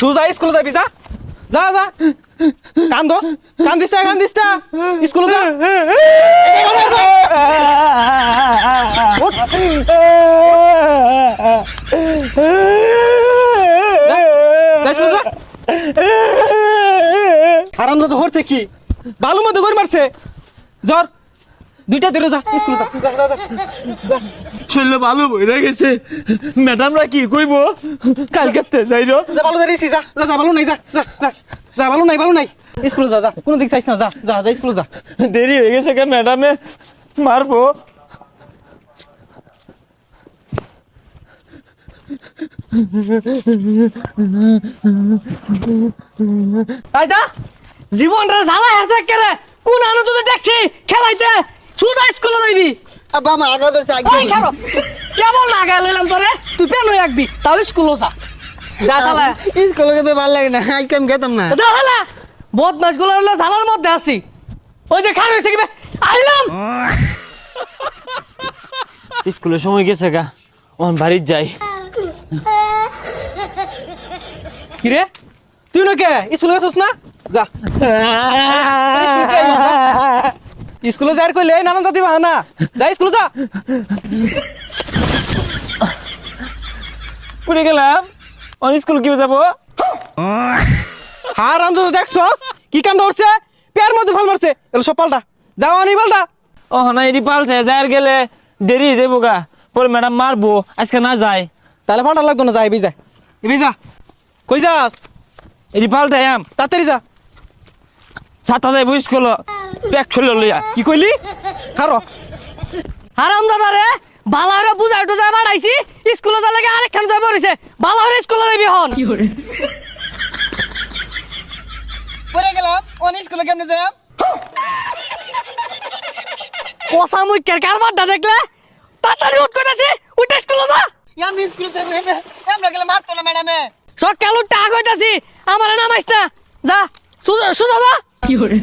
সুজা স্কুলে যাবি যা যা যা কান্দিস না স্কুলে যা আরাম তো হচ্ছে কি বালুর মধ্যে করে মারছে জ্বর দুইটা ধরে যা স্কুলে যা শরীরে ভালো বইরা গেছে ম্যাডামরা কি কইব কালকে যাই রো যা ভালো দাঁড়িয়েছি যা যা যা ভালো নাই যা যা যা যা ভালো নাই স্কুলে যা যা কোনো দিক চাইছ না যা যা যা স্কুলে যা দেরি হয়ে গেছে কে ম্যাডামে মারবো আইদা জীবনটা জ্বালা হেসে কেরে কোন আনন্দ দেখছি খেলাইতে সুজা স্কুলে যাইবি আব্বা মা আগা ধরছে ওই খেলো কেমন লাগা লইলাম তোরে তুই পেন হয়ে রাখবি তাও স্কুলে যা যা শালা স্কুলে যেতে ভালো লাগে না আজকে আমি গেতাম না যা শালা বদমাস গুলো হলো ঝালার মধ্যে আছি ওই যে খার হইছে কি আইলাম স্কুলের সময় গেছে গা ওন বাড়ির যাই কি রে তুই না কে স্কুলে গেছস না যা স্কুলে যাই কইলে নানান জাতি বাহানা যা স্কুলে যা পুরে গেলাম অন স্কুল কি যাবো হার আনন্দ দেখছস কি কামটা করছে পেয়ার মধ্যে ভাল মারছে এলো সব পাল্টা যাও আনি পাল্টা ও না এটি পাল্টে যাই গেলে দেরি হয়ে যাবো গা পরে ম্যাডাম মারবো আজকে না যায় তাহলে পাল্টা লাগতো না যা এবি যা কই যাস এটি পাল্টে আম তাড়াতাড়ি যা ছাতা যাইবো স্কুল ব্যাগ ছড়িয়ে লইয়া কি কইলি খারো হারাম দাদা রে বালারে বুঝাই তো যাই বাড়াইছি স্কুলে যা লাগে আরেকখান যাই পড়িছে বালারে স্কুলে যাবি হন কি করে পরে গেলাম অন স্কুলে কেমনে যাই কোসা মুইকের কারবারটা দেখলে তাড়াতাড়ি উঠ কইতাছি উঠ স্কুলে যা আমি স্কুলে যাই আমরা গেলে মারতো না ম্যাডামে সকাল উঠতে আগ হইতাছি আমার নামাইছ না যা সুজা যা কি করে